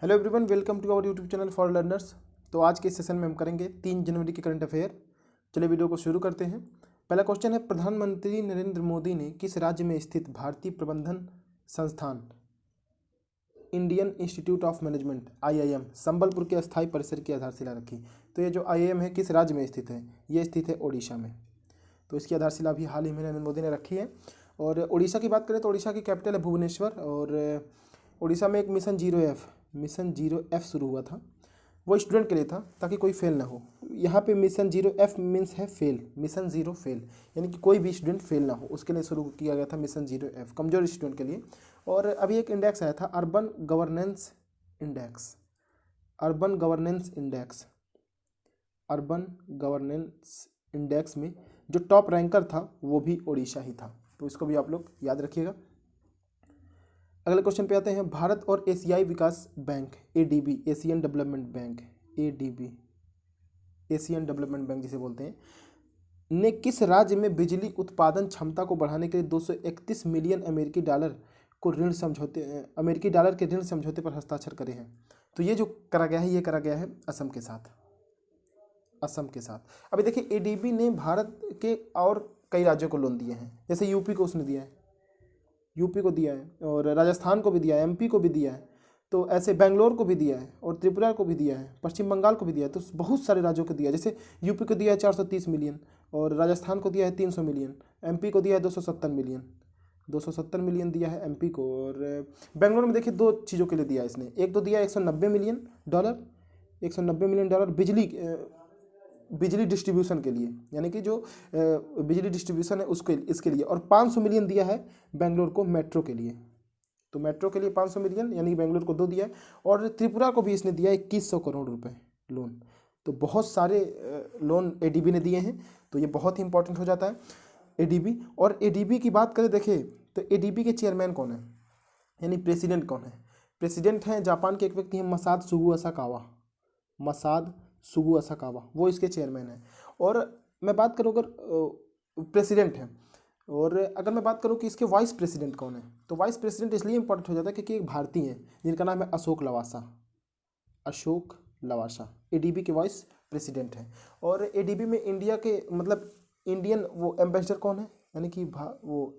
Hello everyone, welcome to our YouTube channel for learners. तो आज के सेशन में हम करेंगे 3 जनवरी के करंट अफेयर। चलिए वीडियो को शुरू करते हैं। पहला क्वेश्चन है, प्रधानमंत्री नरेंद्र मोदी ने किस राज्य में स्थित भारतीय प्रबंधन संस्थान Indian institute of management IIM Sambalpur के अस्थायी परिसर की आधारशिला रखी? तो ये जो IIM है किस राज्य में स्थित है? ये स्थित है ओडिशा में। तो इसकी आधारशिला अभी हाल ही में नरेंद्र मोदी ने रखी है। और उड़ीसा की बात करें तो उड़ीसा की कैपिटल है भुवनेश्वर। और उड़ीसा में एक मिशन 0F शुरू हुआ था। वो स्टूडेंट के लिए था ताकि कोई फेल ना हो। यहाँ पे मिशन 0F मीन्स है फेल, मिशन 0 फेल, यानी कि कोई भी स्टूडेंट फेल ना हो, उसके लिए शुरू किया गया था मिशन 0F, कमजोर स्टूडेंट के लिए। और अभी एक इंडेक्स आया था, urban governance index. Urban governance index urban governance index में जो टॉप रैंकर था वो भी ओडिशा ही था। तो इसको भी आप लोग याद रखिएगा। अगले क्वेश्चन पे आते हैं। भारत और एशियाई विकास bank ADB, Asian development bank ADB, Asian development bank जिसे बोलते हैं, ने किस राज्य में बिजली उत्पादन क्षमता को बढ़ाने के लिए 231 मिलियन अमेरिकी डॉलर के ऋण समझौते पर हस्ताक्षर करे हैं? तो ये जो करा गया है, ये करा गया है असम के साथ। अभी देखिए, ADB ने भारत के और कई राज्यों को लोन दिए हैं, जैसे यूपी को उसने दिया है, और राजस्थान को भी दिया है, MP को भी दिया है, तो ऐसे बेंगलोर को भी दिया है, और त्रिपुरा को भी दिया है, पश्चिम बंगाल को भी दिया है। तो बहुत सारे राज्यों को दिया है। जैसे यूपी को दिया है 430 मिलियन, और राजस्थान को दिया है 300 मिलियन, MP को दिया है 270 मिलियन दिया है MP को। और बेंगलोर में देखिए दो चीज़ों के लिए दिया है इसने। एक तो दिया 190 मिलियन डॉलर बिजली डिस्ट्रीब्यूशन के लिए, यानी कि जो बिजली डिस्ट्रीब्यूशन है उसके इसके लिए, और 500 मिलियन दिया है बेंगलोर को मेट्रो के लिए। तो मेट्रो के लिए 500 मिलियन, यानी कि बेंगलोर को 2 दिया है। और त्रिपुरा को भी इसने दिया 2100 करोड़ रुपए लोन। तो बहुत सारे लोन ADB ने दिए हैं। तो ये बहुत ही इंपॉर्टेंट हो जाता है ADB। और ADB की बात करें देखिए, तो ADB के चेयरमैन कौन है, यानी प्रेसिडेंट कौन है? प्रेसिडेंट हैं जापान के एक व्यक्ति हैं, मसाद सुगु असाकावा, वो इसके चेयरमैन हैं। और मैं बात करूँ अगर प्रेसिडेंट हैं, और अगर मैं बात करूँ कि इसके वाइस प्रेसिडेंट कौन है, तो वाइस प्रेसिडेंट इसलिए इंपॉर्टेंट हो जाता है क्योंकि एक भारतीय हैं जिनका नाम है अशोक लवासा ADB के वाइस प्रेसिडेंट हैं। और ADB में इंडिया के मतलब इंडियन वो एम्बेसडर कौन है, यानी कि वो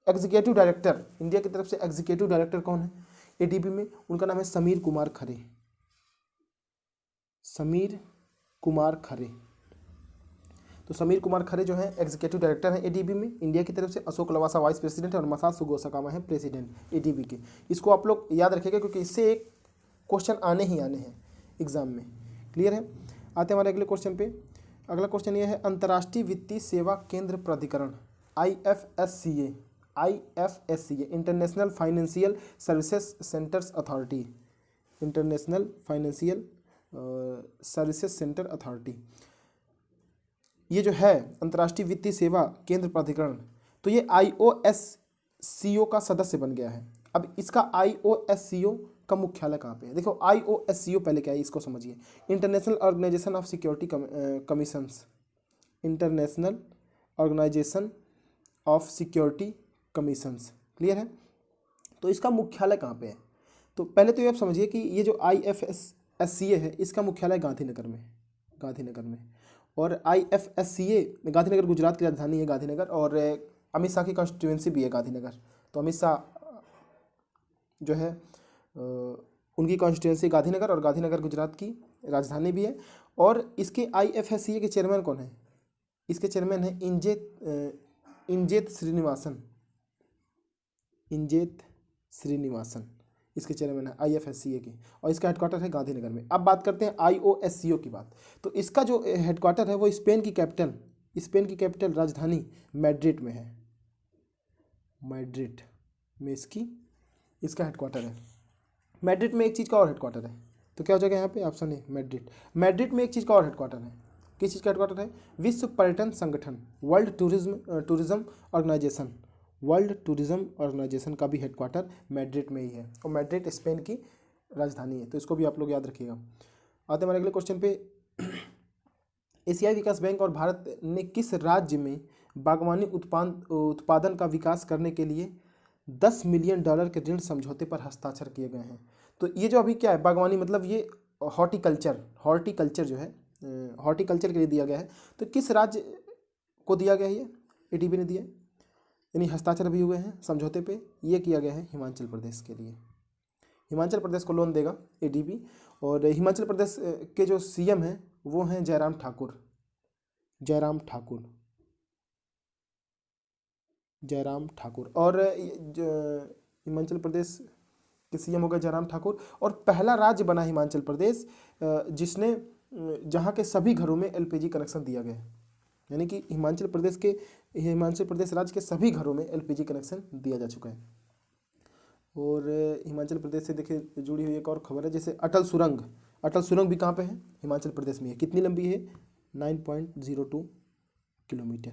एग्जीक्यूटिव डायरेक्टर, इंडिया की तरफ से एग्जीक्यूटिव डायरेक्टर कौन है ADB में? उनका नाम है समीर कुमार खरे। तो समीर कुमार खरे जो है एग्जीक्यूटिव डायरेक्टर हैं ADB में इंडिया की तरफ से। अशोक लवासा वाइस प्रेसिडेंट है, और मसाद सुगु असाकावा है प्रेसिडेंट ADB के। इसको आप लोग याद रखिएगा क्योंकि इससे एक क्वेश्चन आने हैं एग्जाम में। क्लियर है? आते हैं हमारे अगले क्वेश्चन पे। अगला क्वेश्चन ये है, अंतर्राष्ट्रीय वित्तीय सेवा केंद्र प्राधिकरण IFSCA international financial services centres authority, international financial services centre authority, ये जो है अंतर्राष्ट्रीय वित्तीय सेवा केंद्र प्राधिकरण, तो ये IOSCO का सदस्य बन गया है। अब इसका IOSCO का मुख्यालय कहाँ पे है? देखो, IOSCO पहले क्या है इसको समझिए। International Organisation of Security Commissions, International Organisation of Security Commissions. Clear है? तो इसका मुख्यालय कहाँ पे है? तो पहले तो ये आप समझिए कि ये जो IFSCA है इसका मुख्यालय गांधीनगर में। और IFSCA गांधीनगर गुजरात की राजधानी है गांधीनगर, और अमित शाह की कॉन्स्टिट्यूएंसी भी है गांधीनगर। तो अमित शाह जो है उनकी कॉन्स्टिट्यूएंसी गांधीनगर, और गांधीनगर गुजरात की राजधानी भी है। और इसके IFSCA के चेयरमैन कौन है? इसके चेयरमैन है इंजेत श्रीनिवासन, इसके चेयरमैन है IFSCA के, और इसका हेडक्वार्टर है गांधीनगर में। अब बात करते हैं IOSCO की बात। तो इसका जो हेडक्वार्टर है वो स्पेन की कैपिटल राजधानी मैड्रिड में है। मैड्रिड में इसका हेडक्वार्टर है। मैड्रिड में एक चीज़ का और हेडक्वार्टर है, तो क्या हो जाएगा यहाँ पे? ऑप्शन ए मैड्रिड में एक चीज़ का और हेडक्वार्टर है। किस चीज़ का हेडक्वार्टर है? विश्व पर्यटन संगठन, वर्ल्ड टूरिज्म ऑर्गेनाइजेशन का भी हेडक्वार्टर मैड्रिड में ही है, और मैड्रिड स्पेन की राजधानी है। तो इसको भी आप लोग याद रखिएगा। आते हैं हमारे अगले क्वेश्चन पे। एशियाई विकास बैंक और भारत ने किस राज्य में बागवानी उत्पादन का विकास करने के लिए $10 मिलियन के ऋण समझौते पर हस्ताक्षर किए गए हैं। तो ये जो अभी क्या है, बागवानी मतलब ये हॉर्टिकल्चर जो है, हॉर्टिकल्चर के लिए दिया गया है। तो किस राज्य को दिया गया है ये? एडीबी ने दिया है, यानी हस्ताक्षर भी हुए हैं समझौते पे। ये किया गया है हिमाचल प्रदेश के लिए। हिमाचल प्रदेश को लोन देगा एडीबी। और हिमाचल प्रदेश के जो सीएम हैं वो हैं जयराम ठाकुर। और हिमाचल प्रदेश के सीएम हो गए जयराम ठाकुर। और पहला राज्य बना हिमाचल प्रदेश जिसने जहाँ के सभी घरों में एलपीजी कनेक्शन दिया गया है। यानी कि हिमाचल प्रदेश राज्य के सभी घरों में एलपीजी कनेक्शन दिया जा चुका है। और हिमाचल प्रदेश से देखिए जुड़ी हुई एक और खबर है, जैसे अटल सुरंग भी कहाँ पे है? हिमाचल प्रदेश में है। कितनी लंबी है? 9.02 किलोमीटर।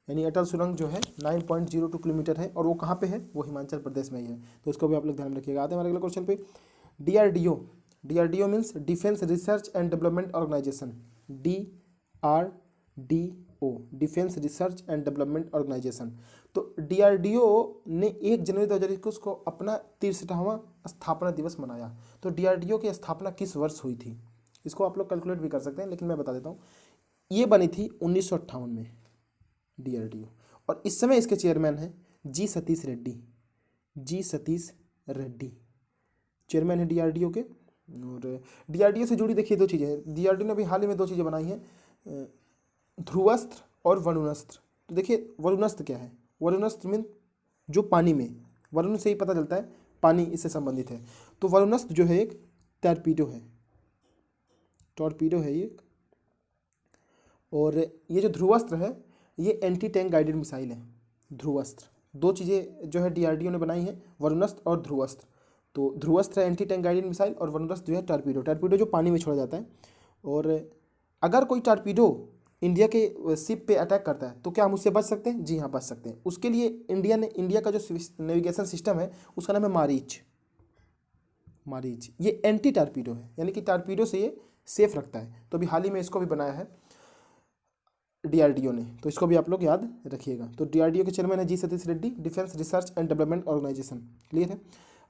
यानी अटल सुरंग जो है 9.02 किलोमीटर है, और वो कहाँ पे है? वो हिमाचल प्रदेश में ही है। तो इसको भी आप लोग ध्यान में रखिएगा। आते हैं हमारे अगले क्वेश्चन पे। DRDO means Defence research and development Organisation. DRDO, Defence research and development Organisation. तो डीआरडीओ ने 1 जनवरी 2021 को अपना 63वां स्थापना दिवस मनाया। तो डीआरडीओ की स्थापना किस वर्ष हुई थी? इसको आप लोग कैलकुलेट भी कर सकते हैं, लेकिन मैं बता देता हूँ। ये बनी थी 1958 में डीआरडीओ। और इस समय इसके चेयरमैन हैं जी सतीश रेड्डी चेयरमैन है डीआरडीओ के। और डीआरडीओ से जुड़ी देखिए 2 चीज़ें हैं। डीआरडीओ ने अभी हाल ही में 2 चीज़ें बनाई हैं, ध्रुवस्त्र और वरुणस्त्र। तो देखिए वरुणस्त्र क्या है? वरुणस्त्र मीन जो पानी में, वरुण से ही पता चलता है पानी इससे संबंधित है। तो वरुणस्त्र जो है एक टॉर्पीडो है ये। और ये जो ध्रुवस्त्र है ये एंटी टैंक गाइडेड मिसाइल है। ध्रुवस्त्र 2 चीज़ें जो है डीआरडीओ ने बनाई हैं, वरुणस्त्र और ध्रुवस्त्र। तो ध्रुवस्त्र है एंटी टैंक गाइडेड मिसाइल, और वरुणस्त्र जो है टॉर्पीडो जो पानी में छोड़ा जाता है। और अगर कोई टॉर्पीडो इंडिया के शिप पे अटैक करता है तो क्या हम उससे बच सकते हैं? जी हाँ, बच सकते हैं। उसके लिए इंडिया का जो नेविगेशन सिस्टम है उसका नाम है मारीच। ये एंटी टॉर्पीडो है, यानी कि टॉर्पीडो से ये सेफ रखता है। तो अभी हाल ही में इसको भी बनाया है डीआरडीओ ने, तो इसको भी आप लोग याद रखिएगा। तो डीआरडीओ के चेयरमैन है जी Satish Reddy, defence research and development organisation. Clear है।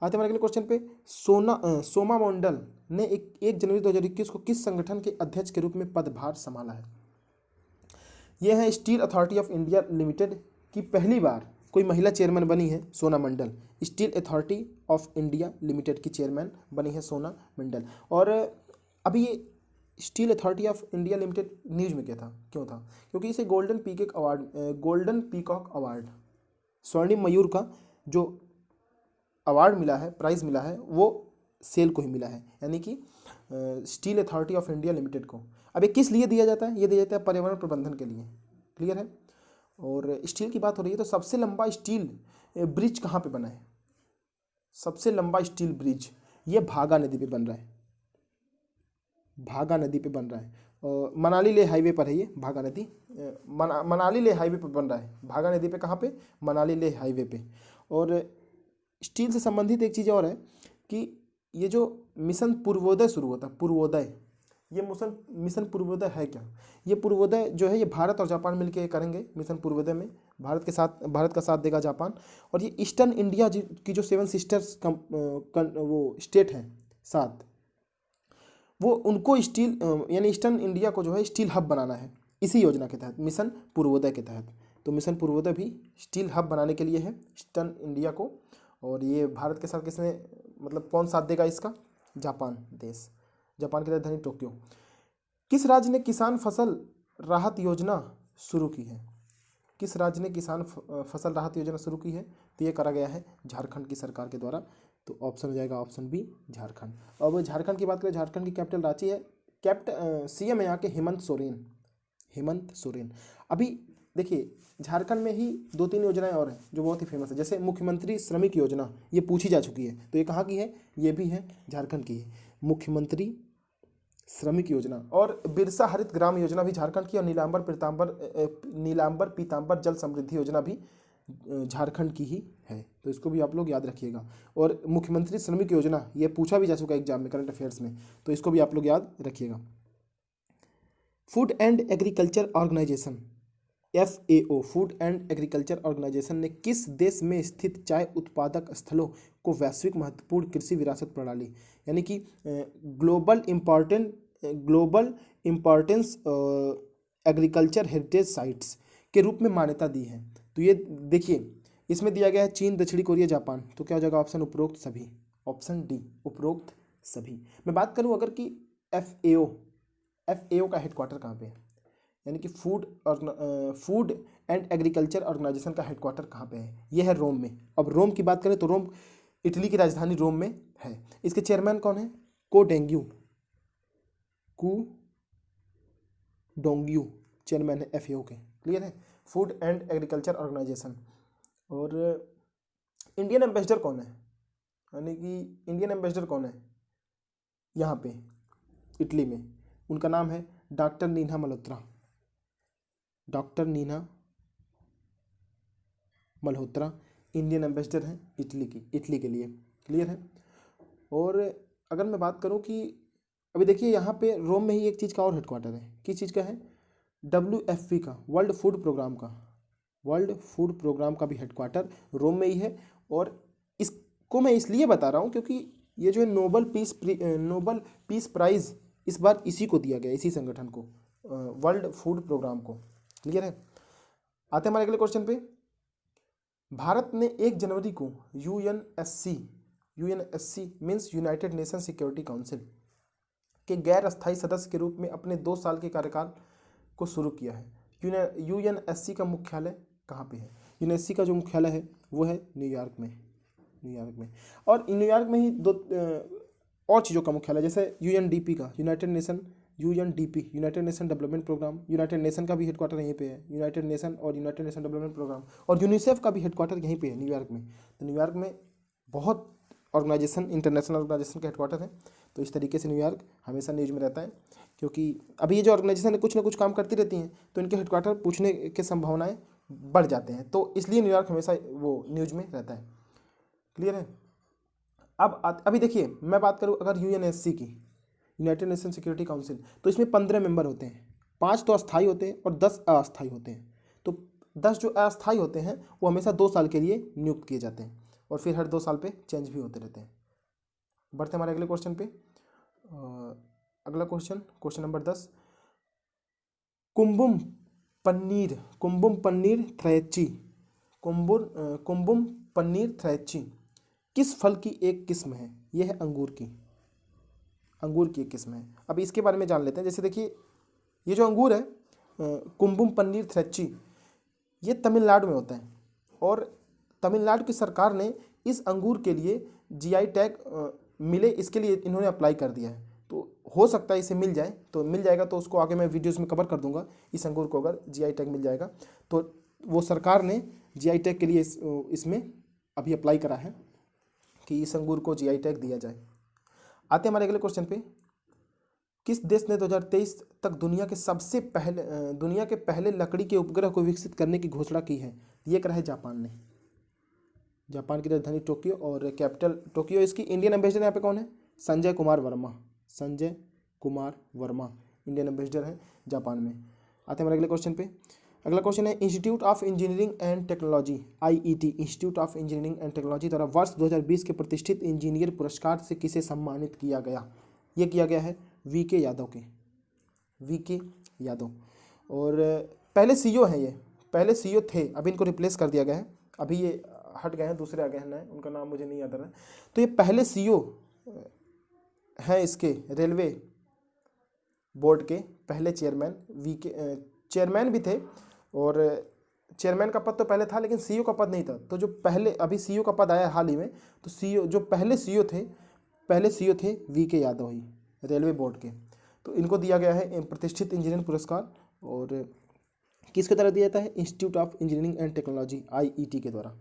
आते हमारे अगले क्वेश्चन पे। सोमा मंडल ने 1 जनवरी 2021 को किस संगठन के अध्यक्ष के रूप में पदभार संभाला है? यह है Steel Authority of India Limited की पहली बार कोई महिला चेयरमैन बनी है Sona Mandal. Steel Authority of India Limited की चेयरमैन बनी है सोना मंडल। और अभी ये Steel Authority of India Limited news में क्यों था? क्योंकि इसे गोल्डन पीकॉक अवार्ड, स्वर्णिम मयूर का जो अवार्ड मिला है, प्राइज़ मिला है, वो सेल को ही मिला है, यानी कि steel Authority of India limited को। अब ये किस लिए दिया जाता है? ये दिया जाता है पर्यावरण प्रबंधन के लिए। क्लियर है। और स्टील की बात हो रही है तो सबसे लंबा स्टील ब्रिज कहाँ पे बना है? सबसे लंबा स्टील ब्रिज ये भागा नदी पे बन रहा है। मनाली ले हाईवे पर है ये भागा नदी। मनाली ले हाईवे पर बन रहा है। भागा नदी पे कहाँ पे? मनाली ले हाईवे पे। और स्टील से संबंधित एक चीज़ और है कि ये जो मिशन पूर्वोदय शुरू होता है, ये मिशन पूर्वोदय है क्या? ये पूर्वोदय जो है ये भारत और जापान मिलकर करेंगे। मिशन पूर्वोदय में भारत का साथ देगा जापान। और ये ईस्टर्न इंडिया की जो 7 सिस्टर्स वो स्टेट हैं 7, वो उनको स्टील यानी ईस्टर्न इंडिया को जो है स्टील हब बनाना है इसी योजना के तहत, मिशन पूर्वोदय के तहत। तो मिशन पूर्वोदय भी स्टील हब बनाने के लिए है ईस्टर्न इंडिया को। और ये भारत के साथ किसने मतलब कौन साथ देगा इसका? जापान देश। जापान की राजधानी टोक्यो। किस राज्य ने किसान फसल राहत योजना शुरू की है? किस राज्य ने किसान फसल राहत योजना शुरू की है? तो ये करा गया है झारखंड की सरकार के द्वारा। तो ऑप्शन हो जाएगा ऑप्शन बी, झारखंड। अब झारखंड की बात करें, झारखंड की कैपिटल रांची है। सीएम है यहाँ के हेमंत सोरेन। अभी देखिए झारखंड में ही 2-3 योजनाएं और हैं जो बहुत ही फेमस है, जैसे मुख्यमंत्री श्रमिक योजना, ये पूछी जा चुकी है। तो ये कहाँ की है? ये भी है झारखंड की है, मुख्यमंत्री श्रमिक योजना। और बिरसा हरित ग्राम योजना भी झारखंड की। और नीलांबर पीतांबर जल समृद्धि योजना भी झारखंड की ही है। तो इसको भी आप लोग याद रखिएगा। और मुख्यमंत्री श्रमिक योजना ये पूछा भी जा चुका है एग्जाम में, करंट अफेयर्स में, तो इसको भी आप लोग याद रखिएगा। Food and Agriculture Organization FAO Food and Agriculture Organization ने किस देश में स्थित चाय उत्पादक स्थलों को वैश्विक महत्वपूर्ण कृषि विरासत प्रणाली यानी कि global importance agriculture heritage sites के रूप में मान्यता दी है? तो ये देखिए, इसमें दिया गया है चीन, दक्षिणी कोरिया, जापान। तो क्या हो जाएगा ऑप्शन उपरोक्त सभी, ऑप्शन डी उपरोक्त सभी। मैं बात करूं अगर कि FAO का हेडक्वार्टर कहाँ पे है, यानी कि फूड एंड एग्रीकल्चर ऑर्गेनाइजेशन का हेडक्वार्टर कहाँ पे है? ये है रोम में। अब रोम की बात करें तो रोम इटली की राजधानी रोम में है। इसके चेयरमैन कौन है? कू डोंग्यू चेयरमैन है FAO के। क्लियर है? Food and Agriculture Organization. और इंडियन एम्बेसडर कौन है, यानी कि इंडियन एम्बेसडर कौन है यहाँ पे इटली में? उनका नाम है doctor Neena Malhotra. Doctor Neena Malhotra Indian ambassador हैं इटली के लिए। क्लियर है? और अगर मैं बात करूँ कि अभी देखिए यहाँ पे रोम में ही एक चीज़ का और हेडक्वार्टर है। किस चीज़ का है? WFP का, वर्ल्ड फूड प्रोग्राम का भी हेडक्वार्टर रोम में ही है। और इसको मैं इसलिए बता रहा हूँ क्योंकि ये जो है नोबल पीस प्राइज़ इस बार इसी को दिया गया, इसी संगठन को, वर्ल्ड फूड प्रोग्राम को। क्लियर है? आते हैं हमारे अगले क्वेश्चन पे। भारत ने 1 जनवरी को UNSC means United nation security council के गैर अस्थायी सदस्य के रूप में अपने 2 साल के कार्यकाल को शुरू किया है। यूएनएससी का मुख्यालय कहाँ पे है? यूएनएससी का जो मुख्यालय है वो है न्यूयॉर्क में। और न्यूयॉर्क में ही दो और चीज़ों का मुख्यालय, जैसे यूएनडीपी का, United Nation Development Programme, United Nation का भी हेडक्वार्टर यहीं पे है। यूनाइटेड नेशन डेवलपमेंट प्रोग्राम, और यूनिसेफ का भी हेडक्वार्टर यहीं पे है, न्यूयॉर्क में। तो न्यूयॉर्क में बहुत इंटरनेशनल ऑर्गेनाइजेशन का हेडक्वार्टर है। तो इस तरीके से न्यूयॉर्क हमेशा न्यूज में रहता है, क्योंकि अभी ये जो ऑर्गेनाइजेशन है कुछ ना कुछ काम करती रहती हैं, तो इनके हेडक्वार्टर पूछने की संभावनाएं बढ़ जाते हैं। तो इसलिए न्यूयॉर्क हमेशा वो न्यूज में रहता है। क्लियर है? अभी देखिए, मैं बात करूँ अगर यूएनएससी की, यूनाइटेड नेशन सिक्योरिटी काउंसिल, तो इसमें 15 मेंबर होते हैं। 5 तो अस्थायी होते हैं और 10 अस्थायी होते हैं। तो 10 जो अस्थायी होते हैं वो हमेशा 2 साल के लिए नियुक्त किए जाते हैं, और फिर हर 2 साल पे चेंज भी होते रहते हैं। बढ़ते हमारे अगले क्वेश्चन पे। अगला क्वेश्चन नंबर 10। कुंबुम पन्नीर थ्रैची किस फल की एक किस्म है? यह है अंगूर की एक किस्म है। अब इसके बारे में जान लेते हैं। जैसे देखिए, ये जो अंगूर है कुंबुम पन्नीर थ्रैची, ये तमिलनाडु में होता है, और तमिलनाडु की सरकार ने इस अंगूर के लिए GI टैग मिले, इसके लिए इन्होंने अप्लाई कर दिया है। तो हो सकता है इसे मिल जाए, तो मिल जाएगा तो उसको आगे मैं वीडियोस में कवर कर दूंगा। इस अंगूर को अगर GI टैग मिल जाएगा तो वो सरकार ने GI टैग के लिए इसमें अभी अप्लाई करा है कि इस अंगूर को GI टैग दिया जाए। आते हैं हमारे अगले क्वेश्चन पे। किस देश ने 2023 तक दुनिया के पहले लकड़ी के उपग्रह को विकसित करने की घोषणा की है? ये करा है जापान ने। जापान की राजधानी टोक्यो और कैपिटल टोक्यो। इसकी इंडियन एम्बेसडर यहाँ पे कौन है? संजय कुमार वर्मा इंडियन एम्बेसडर है जापान में। आते हैं हमारे अगले क्वेश्चन पे। अगला क्वेश्चन है, institute of engineering and technology IET institute of engineering and technology द्वारा वर्ष 2020 के प्रतिष्ठित इंजीनियर पुरस्कार से किसे सम्मानित किया गया? ये किया गया है VK यादव। और पहले CEO हैं, ये पहले CEO थे, अभी इनको रिप्लेस कर दिया गया है। अभी ये हट गए हैं, दूसरे आ गए हैं नए, उनका नाम मुझे नहीं याद आ रहा है। तो ये पहले CEO हैं इसके रेलवे बोर्ड के पहले चेयरमैन। चेयरमैन भी थे, और चेयरमैन का पद तो पहले था लेकिन CEO का पद नहीं था। तो जो पहले अभी CEO का पद आया हाल ही में, तो CEO जो पहले CEO थे VK यादव ही, रेलवे बोर्ड के। तो इनको दिया गया है प्रतिष्ठित इंजीनियरिंग पुरस्कार, और किसके द्वारा दिया जाता है? Institute of engineering and technology IET के द्वारा।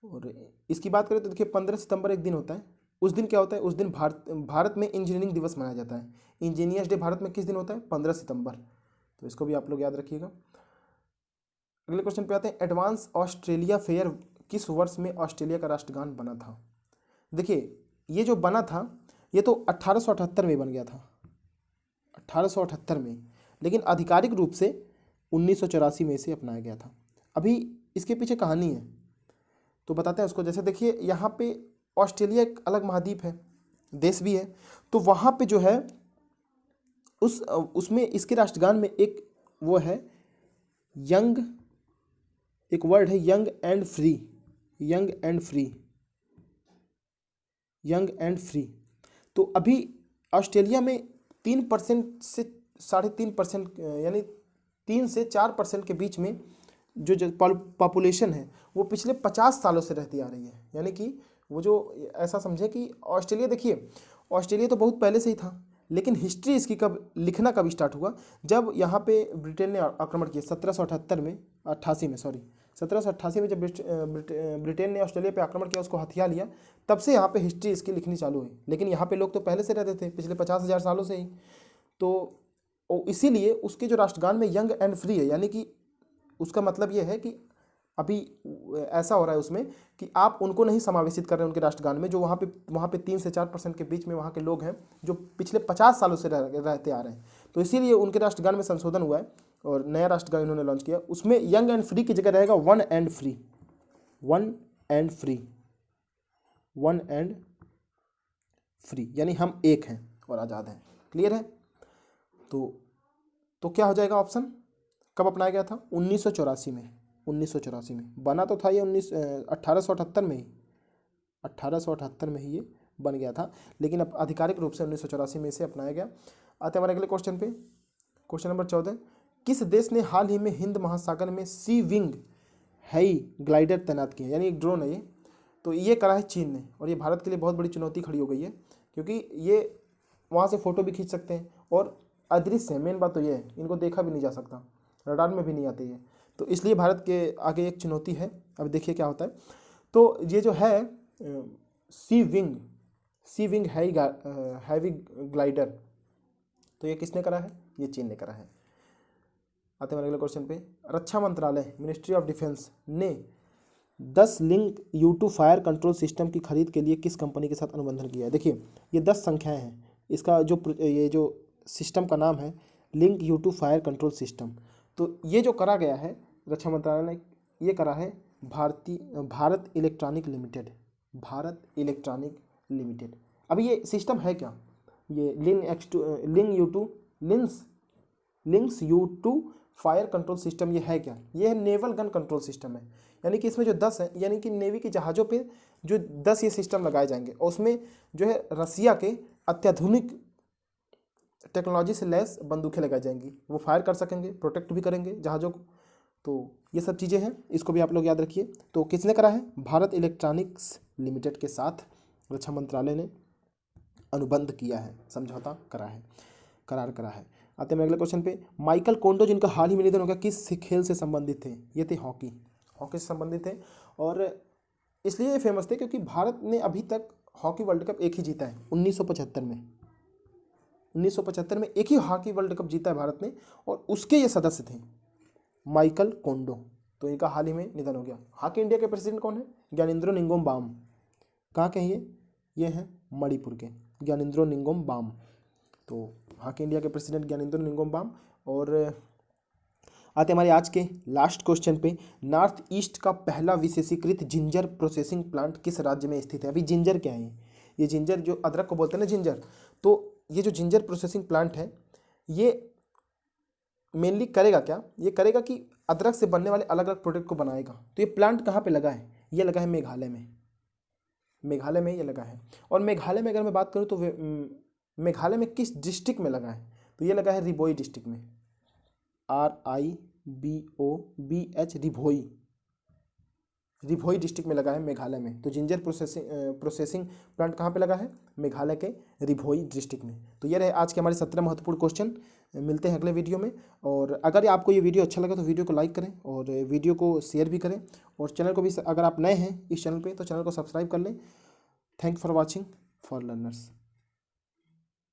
और इसकी बात करें तो देखिए 15 सितंबर एक दिन होता है। उस दिन क्या होता है? उस दिन भारत में इंजीनियरिंग दिवस मनाया जाता है। इंजीनियर्स डे भारत में किस दिन होता है? 15 सितंबर। तो इसको भी आप लोग याद रखिएगा। अगले क्वेश्चन पे आते हैं। एडवांस ऑस्ट्रेलिया फेयर किस वर्ष में ऑस्ट्रेलिया का राष्ट्रगान बना था? देखिए, ये जो बना था ये तो 1878 में बन गया था, 1878 में। लेकिन आधिकारिक रूप से 1984 में इसे अपनाया गया था। अभी इसके पीछे कहानी है तो बताते हैं उसको। जैसे देखिए यहाँ पे ऑस्ट्रेलिया एक अलग महाद्वीप है, देश भी है, तो वहाँ पे जो है उसमें इसके राष्ट्रगान में एक वो है यंग, एक वर्ड है young and free, young and free, young and free. तो अभी ऑस्ट्रेलिया में 3% से 3.5% यानी 3 से 4% के बीच में जो पॉपुलेशन है वो पिछले 50 सालों से रहती आ रही है। यानी कि वो जो ऐसा समझे कि ऑस्ट्रेलिया, देखिए ऑस्ट्रेलिया तो बहुत पहले से ही था, लेकिन हिस्ट्री इसकी लिखना कब स्टार्ट हुआ, जब यहाँ पे ब्रिटेन ने आक्रमण किया 1788 में, 88 में सॉरी 1788 में जब ब्रिटेन ने ऑस्ट्रेलिया पे आक्रमण किया, उसको हथिया लिया, तब से यहाँ पे हिस्ट्री इसकी लिखनी चालू हुई। लेकिन यहाँ पे लोग तो पहले से रहते थे, पिछले 50,000 सालों से ही। तो इसीलिए उसके जो राष्ट्रगान में यंग एंड फ्री है, यानी कि उसका मतलब ये है कि अभी ऐसा हो रहा है उसमें कि आप उनको नहीं समावेशित कर रहे हैं उनके राष्ट्रगान में, जो वहाँ पे 3 से 4% के बीच में वहाँ के लोग हैं जो पिछले 50 सालों से रहते आ रहे हैं। तो इसीलिए उनके राष्ट्रगान में संशोधन हुआ है और नया राष्ट्रगान इन्होंने लॉन्च किया। उसमें यंग एंड फ्री की जगह रहेगा one and free, one and free, one and free, यानी हम एक हैं और आज़ाद हैं। क्लियर है? तो क्या हो जाएगा ऑप्शन? कब अपनाया गया था? 1984 में। 1984 में बना तो था ये 1878 में ही, 1878 में ही ये बन गया था, लेकिन अब आधिकारिक रूप से 1984 में इसे अपनाया गया। आते हैं हमारे अगले क्वेश्चन पे। क्वेश्चन नंबर 14, किस देश ने हाल ही में हिंद महासागर में सी विंग हेई ग्लाइडर तैनात किए? यानी एक ड्रोन है ये, तो ये करा है चीन ने, और ये भारत के लिए बहुत बड़ी चुनौती खड़ी हो गई है, क्योंकि ये वहाँ से फ़ोटो भी खींच सकते हैं और अदृश्य है। मेन बात तो ये है, इनको देखा भी नहीं जा सकता, रडार में भी नहीं आते ये, तो इसलिए भारत के आगे एक चुनौती है। अब देखिए क्या होता है। तो ये जो है सी विंग हैवी ग्लाइडर, तो ये किसने करा है? ये चीन ने करा है। आते हैं अगले क्वेश्चन पे। रक्षा मंत्रालय, मिनिस्ट्री ऑफ डिफेंस ने 10 link U2 fire control system की खरीद के लिए किस कंपनी के साथ अनुबंधन किया है? देखिए ये 10 संख्याएं हैं, इसका ये जो सिस्टम का नाम है link U2 fire control system. तो ये जो करा गया है रक्षा मंत्रालय ने, ये करा है Bharat electronic limited, Bharat electronic limited. अब ये सिस्टम है क्या? ये links U2 fire control system ये है क्या? ये है नेवल गन कंट्रोल सिस्टम है, यानी कि इसमें जो 10 है, यानी कि नेवी के जहाज़ों पे जो 10 ये सिस्टम लगाए जाएंगे, और उसमें जो है रसिया के अत्याधुनिक टेक्नोलॉजी से लैस बंदूकें लगाई जाएंगी, वो फायर कर सकेंगे, प्रोटेक्ट भी करेंगे जहाज़ों को। तो ये सब चीज़ें हैं, इसको भी आप लोग याद रखिए। तो किसने करा है? भारत इलेक्ट्रॉनिक्स लिमिटेड के साथ रक्षा मंत्रालय ने अनुबंध किया है, समझौता करा है, करार करा है। आते हैं अगले क्वेश्चन पे। माइकल कोंडो, जिनका हाल ही में निधन हो गया, किस खेल से संबंधित थे? ये थे हॉकी से संबंधित थे, और इसलिए ये फेमस थे क्योंकि भारत ने अभी तक हॉकी वर्ल्ड कप एक ही जीता है, 1975 में। 1975 में एक ही हॉकी वर्ल्ड कप जीता है भारत ने, और उसके ये सदस्य थे माइकल कोंडो। तो इनका हाल ही में निधन हो गया। हॉकी इंडिया के प्रेसिडेंट कौन है? ज्ञानेंद्रो निंगोम बाम। कहाँ के हैं ये हैं मणिपुर के, ज्ञानेंद्रो निंगोम बाम। तो हॉकी इंडिया के प्रेसिडेंट ज्ञानेंद्रो निंगोम बाम। और आते हमारे आज के लास्ट क्वेश्चन पे। नॉर्थ ईस्ट का पहला विशेषीकृत जिंजर प्रोसेसिंग प्लांट किस राज्य में स्थित है? अभी जिंजर क्या है? ये जिंजर जो अदरक को बोलते हैं ना जिंजर, तो ये जो जिंजर प्रोसेसिंग प्लांट है ये मेनली करेगा क्या? ये करेगा कि अदरक से बनने वाले अलग अलग प्रोडक्ट को बनाएगा। तो ये प्लांट कहाँ पे लगा है? ये लगा है मेघालय में, मेघालय में ये लगा है। और मेघालय में अगर मैं बात करूँ तो मेघालय में किस डिस्ट्रिक्ट में लगा है? तो ये लगा है रिबोई डिस्ट्रिक्ट में, RIBOBH, रिभोई डिस्ट्रिक्ट में लगा है मेघालय में। तो जिंजर प्रोसेसिंग प्लांट कहाँ पे लगा है? मेघालय के रिभोई डिस्ट्रिक्ट में। तो ये रहे आज के हमारे 17 महत्वपूर्ण क्वेश्चन। मिलते हैं अगले वीडियो में। और अगर आपको ये वीडियो अच्छा लगा तो वीडियो को लाइक करें और वीडियो को शेयर भी करें, और चैनल को भी, अगर आप नए हैं इस चैनल पर तो चैनल को सब्सक्राइब कर लें। Thank for watching for learners.